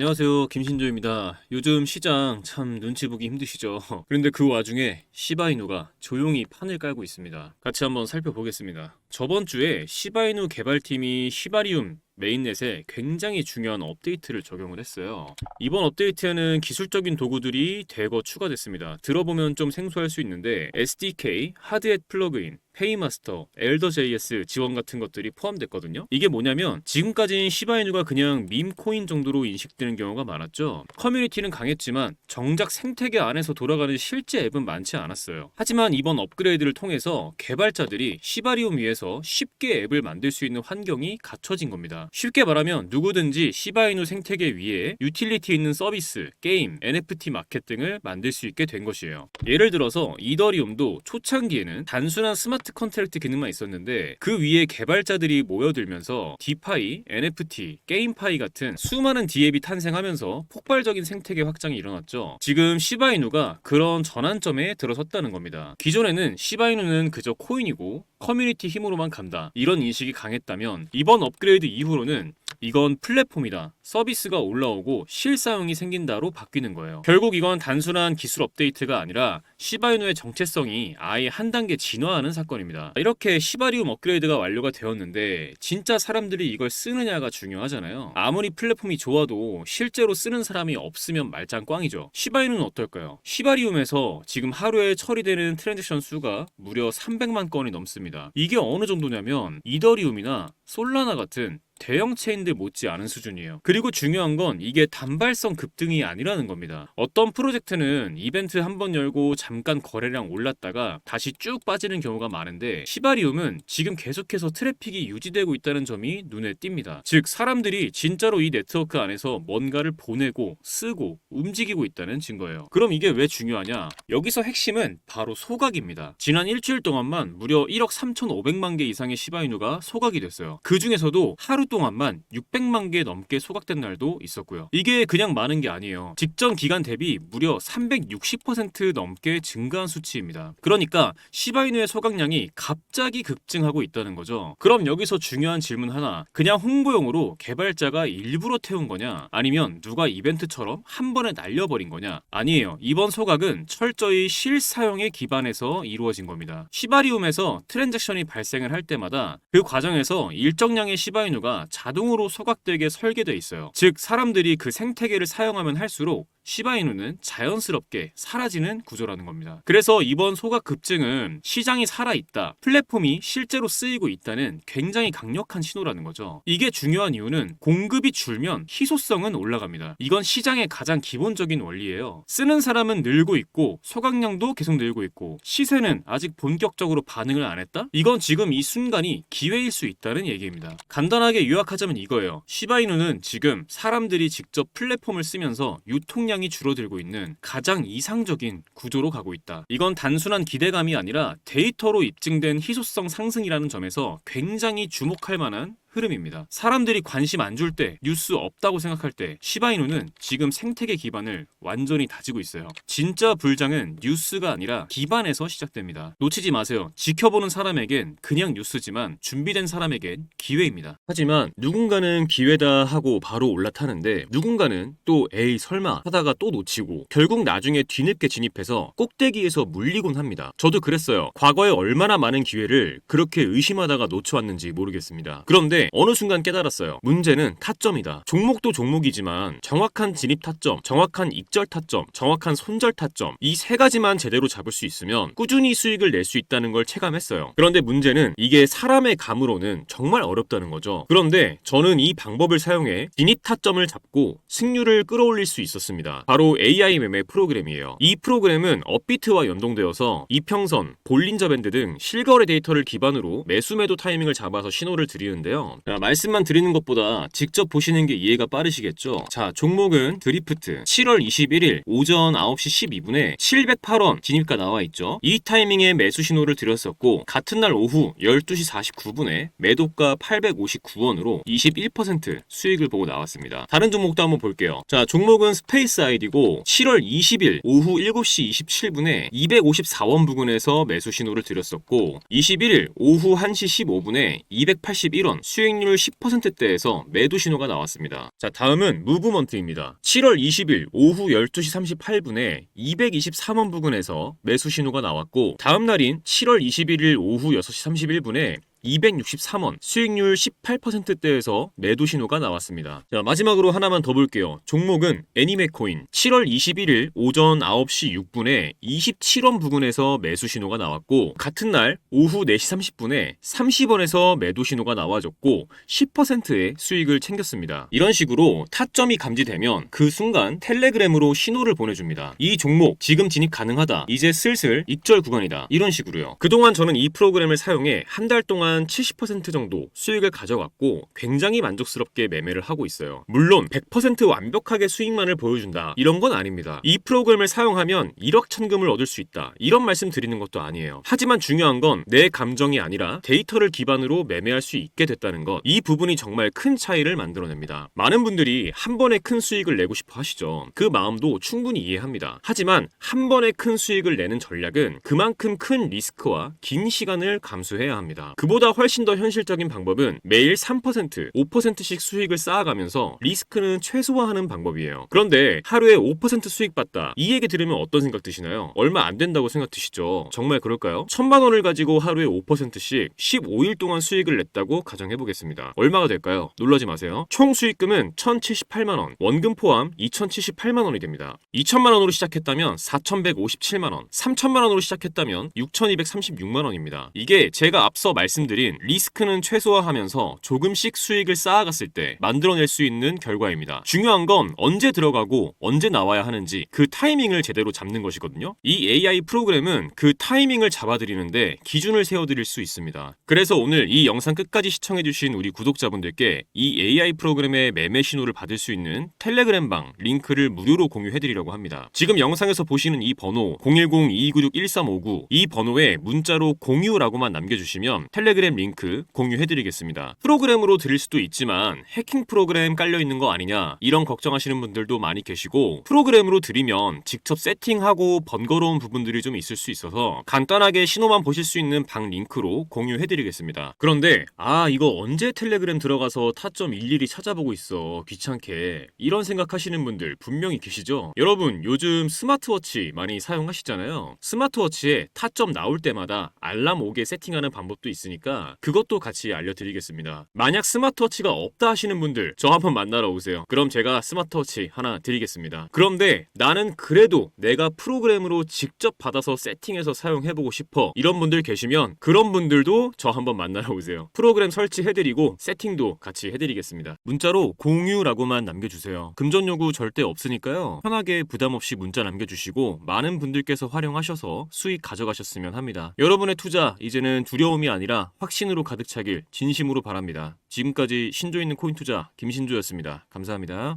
안녕하세요. 김신조입니다. 요즘 시장 참 눈치 보기 힘드시죠? 그런데 그 와중에 시바이누가 조용히 판을 깔고 있습니다. 같이 한번 살펴보겠습니다. 저번 주에 시바이누 개발팀이 시바리움 메인넷에 굉장히 중요한 업데이트를 적용을 했어요. 이번 업데이트에는 기술적인 도구들이 대거 추가됐습니다. 들어보면 좀 생소할 수 있는데 SDK, 하드햇 플러그인, 페이마스터, 엘더.js 지원 같은 것들이 포함됐거든요. 이게 뭐냐면 지금까지는 시바이누가 그냥 밈코인 정도로 인식되는 경우가 많았죠. 커뮤니티는 강했지만 정작 생태계 안에서 돌아가는 실제 앱은 많지 않았어요. 하지만 이번 업그레이드를 통해서 개발자들이 시바리움 위에서 쉽게 앱을 만들 수 있는 환경이 갖춰진 겁니다. 쉽게 말하면 누구든지 시바이누 생태계 위에 유틸리티 있는 서비스, 게임, NFT 마켓 등을 만들 수 있게 된 것이에요. 예를 들어서 이더리움도 초창기에는 단순한 스마트 컨트랙트 기능만 있었는데 그 위에 개발자들이 모여들면서 디파이, NFT, 게임파이 같은 수많은 디앱이 탄생하면서 폭발적인 생태계 확장이 일어났죠. 지금 시바이누가 그런 전환점에 들어섰다는 겁니다. 기존에는 시바이누는 그저 코인이고 커뮤니티 힘으로만 간다, 이런 인식이 강했다면 이번 업그레이드 이후로는 이건 플랫폼이다, 서비스가 올라오고 실사용이 생긴다로 바뀌는 거예요. 결국 이건 단순한 기술 업데이트가 아니라 시바이누의 정체성이 아예 한 단계 진화하는 사건입니다. 이렇게 시바리움 업그레이드가 완료가 되었는데 진짜 사람들이 이걸 쓰느냐가 중요하잖아요. 아무리 플랫폼이 좋아도 실제로 쓰는 사람이 없으면 말짱 꽝이죠. 시바이누는 어떨까요? 시바리움에서 지금 하루에 처리되는 트랜잭션 수가 무려 300만 건이 넘습니다. 이게 어느 정도냐면 이더리움이나 솔라나 같은 대형 체인들 못지 않은 수준이에요. 그리고 중요한 건 이게 단발성 급등이 아니라는 겁니다. 어떤 프로젝트는 이벤트 한번 열고 잠깐 거래량 올랐다가 다시 쭉 빠지는 경우가 많은데 시바리움은 지금 계속해서 트래픽이 유지되고 있다는 점이 눈에 띕니다. 즉 사람들이 진짜로 이 네트워크 안에서 뭔가를 보내고 쓰고 움직이고 있다는 증거예요. 그럼 이게 왜 중요하냐? 여기서 핵심은 바로 소각입니다. 지난 일주일 동안만 무려 1억 3,500만 개 이상의 시바이누가 소각이 됐어요. 그 중에서도 하루 동안만 600만 개 넘게 소각된 날도 있었고요. 이게 그냥 많은 게 아니에요. 직전 기간 대비 무려 360% 넘게 증가한 수치입니다. 그러니까 시바이누의 소각량이 갑자기 급증하고 있다는 거죠. 그럼 여기서 중요한 질문 하나. 그냥 홍보용으로 개발자가 일부러 태운 거냐? 아니면 누가 이벤트처럼 한 번에 날려버린 거냐? 아니에요. 이번 소각은 철저히 실사용에 기반해서 이루어진 겁니다. 시바리움에서 트랜잭션이 발생을 할 때마다 그 과정에서 일정량의 시바이누가 자동으로 소각되게 설계되어 있어요. 즉 사람들이 그 생태계를 사용하면 할수록 시바이누는 자연스럽게 사라지는 구조라는 겁니다. 그래서 이번 소각 급증은 시장이 살아있다, 플랫폼이 실제로 쓰이고 있다는 굉장히 강력한 신호라는 거죠. 이게 중요한 이유는 공급이 줄면 희소성은 올라갑니다. 이건 시장의 가장 기본적인 원리예요. 쓰는 사람은 늘고 있고 소각량도 계속 늘고 있고 시세는 아직 본격적으로 반응을 안 했다? 이건 지금 이 순간이 기회일 수 있다는 얘기입니다. 간단하게 요약하자면 이거예요. 시바이누는 지금 사람들이 직접 플랫폼을 쓰면서 유통량이 줄어들고 있는 가장 이상적인 구조로 가고 있다. 이건 단순한 기대감이 아니라 데이터로 입증된 희소성 상승이라는 점에서 굉장히 주목할 만한 흐름입니다. 사람들이 관심 안 줄 때, 뉴스 없다고 생각할 때 시바이누는 지금 생태계 기반을 완전히 다지고 있어요. 진짜 불장은 뉴스가 아니라 기반에서 시작됩니다. 놓치지 마세요. 지켜보는 사람에겐 그냥 뉴스지만 준비된 사람에겐 기회입니다. 하지만 누군가는 기회다 하고 바로 올라타는데 누군가는 또 에이 설마 하다가 또 놓치고 결국 나중에 뒤늦게 진입해서 꼭대기에서 물리곤 합니다. 저도 그랬어요. 과거에 얼마나 많은 기회를 그렇게 의심하다가 놓쳐왔는지 모르겠습니다. 그런데 어느 순간 깨달았어요. 문제는 타점이다. 종목도 종목이지만 정확한 진입 타점, 정확한 익절 타점, 정확한 손절 타점, 이 세 가지만 제대로 잡을 수 있으면 꾸준히 수익을 낼 수 있다는 걸 체감했어요. 그런데 문제는 이게 사람의 감으로는 정말 어렵다는 거죠. 그런데 저는 이 방법을 사용해 진입 타점을 잡고 승률을 끌어올릴 수 있었습니다. 바로 AI 매매 프로그램이에요. 이 프로그램은 업비트와 연동되어서 이평선, 볼린저 밴드 등 실거래 데이터를 기반으로 매수 매도 타이밍을 잡아서 신호를 드리는데요. 자, 말씀만 드리는 것보다 직접 보시는 게 이해가 빠르시겠죠? 자, 종목은 드리프트 7월 21일 오전 9시 12분에 708원 진입가 나와 있죠. 이 타이밍에 매수 신호를 드렸었고 같은 날 오후 12시 49분에 매도가 859원으로 21% 수익을 보고 나왔습니다. 다른 종목도 한번 볼게요. 자, 종목은 스페이스 아이디고 7월 20일 오후 7시 27분에 254원 부근에서 매수 신호를 드렸었고 21일 오후 1시 15분에 281원 수익 수익률 10%대에서 매도 신호가 나왔습니다. 자, 다음은 무브먼트입니다. 7월 20일 오후 12시 38분에 223원 부근에서 매수 신호가 나왔고, 다음 날인 7월 21일 오후 6시 31분에 263원, 수익률 18%대에서 매도 신호가 나왔습니다. 자, 마지막으로 하나만 더 볼게요. 종목은 애니메코인. 7월 21일 오전 9시 6분에 27원 부근에서 매수 신호가 나왔고, 같은 날 오후 4시 30분에 30원에서 매도 신호가 나와줬고 10%의 수익을 챙겼습니다. 이런 식으로 타점이 감지되면 그 순간 텔레그램으로 신호를 보내줍니다. 이 종목 지금 진입 가능하다, 이제 슬슬 익절 구간이다, 이런 식으로요. 그동안 저는 이 프로그램을 사용해 한 달 동안 70% 정도 수익을 가져갔고 굉장히 만족스럽게 매매를 하고 있어요. 물론 100% 완벽하게 수익만을 보여준다, 이런 건 아닙니다. 이 프로그램을 사용하면 1억 천금을 얻을 수 있다, 이런 말씀 드리는 것도 아니에요. 하지만 중요한 건 내 감정이 아니라 데이터를 기반으로 매매할 수 있게 됐다는 것, 이 부분이 정말 큰 차이를 만들어냅니다. 많은 분들이 한 번에 큰 수익을 내고 싶어 하시죠. 그 마음도 충분히 이해합니다. 하지만 한 번에 큰 수익을 내는 전략은 그만큼 큰 리스크와 긴 시간을 감수해야 합니다. 그보다 훨씬 더 현실적인 방법은 매일 3%, 5%씩 수익을 쌓아가면서 리스크는 최소화하는 방법이에요. 그런데 하루에 5% 수익 봤다, 이 얘기 들으면 어떤 생각 드시나요? 얼마 안 된다고 생각 드시죠? 정말 그럴까요? 1000만 원을 가지고 하루에 5%씩 15일 동안 수익을 냈다고 가정해보겠습니다. 얼마가 될까요? 놀라지 마세요. 총 수익금은 1078만 원, 원금 포함 2078만 원이 됩니다. 2000만 원으로 시작했다면 4157만 원, 3000만 원으로 시작했다면 6236만 원입니다. 이게 제가 앞서 말씀드린 리스크는 최소화하면서 조금씩 수익을 쌓아갔을 때 만들어낼 수 있는 결과입니다. 중요한 건 언제 들어가고 언제 나와야 하는지 그 타이밍을 제대로 잡는 것이거든요. 이 AI 프로그램은 그 타이밍을 잡아드리는데 기준을 세워드릴 수 있습니다. 그래서 오늘 이 영상 끝까지 시청해주신 우리 구독자분들께 이 AI 프로그램의 매매 신호를 받을 수 있는 텔레그램방 링크를 무료로 공유해드리려고 합니다. 지금 영상에서 보시는 이 번호 010-2296-1359, 이 번호에 문자로 공유라고만 남겨주시면 텔레그램 링크 공유해드리겠습니다. 프로그램으로 드릴 수도 있지만 해킹 프로그램 깔려있는 거 아니냐, 이런 걱정하시는 분들도 많이 계시고, 프로그램으로 드리면 직접 세팅하고 번거로운 부분들이 좀 있을 수 있어서 간단하게 신호만 보실 수 있는 방 링크로 공유해드리겠습니다. 그런데 이거 언제 텔레그램 들어가서 타점 일일이 찾아보고 있어, 귀찮게, 이런 생각하시는 분들 분명히 계시죠? 여러분, 요즘 스마트워치 많이 사용하시잖아요. 스마트워치에 타점 나올 때마다 알람 오게 세팅하는 방법도 있으니까 그것도 같이 알려드리겠습니다. 만약 스마트워치가 없다 하시는 분들 저 한번 만나러 오세요. 그럼 제가 스마트워치 하나 드리겠습니다. 그런데 나는 그래도 내가 프로그램으로 직접 받아서 세팅해서 사용해보고 싶어, 이런 분들 계시면 그런 분들도 저 한번 만나러 오세요. 프로그램 설치해드리고 세팅도 같이 해드리겠습니다. 문자로 공유라고만 남겨주세요. 금전 요구 절대 없으니까요. 편하게 부담없이 문자 남겨주시고 많은 분들께서 활용하셔서 수익 가져가셨으면 합니다. 여러분의 투자 이제는 두려움이 아니라 확신으로 가득 차길 진심으로 바랍니다. 지금까지 신조 있는 코인 투자 김신조였습니다. 감사합니다.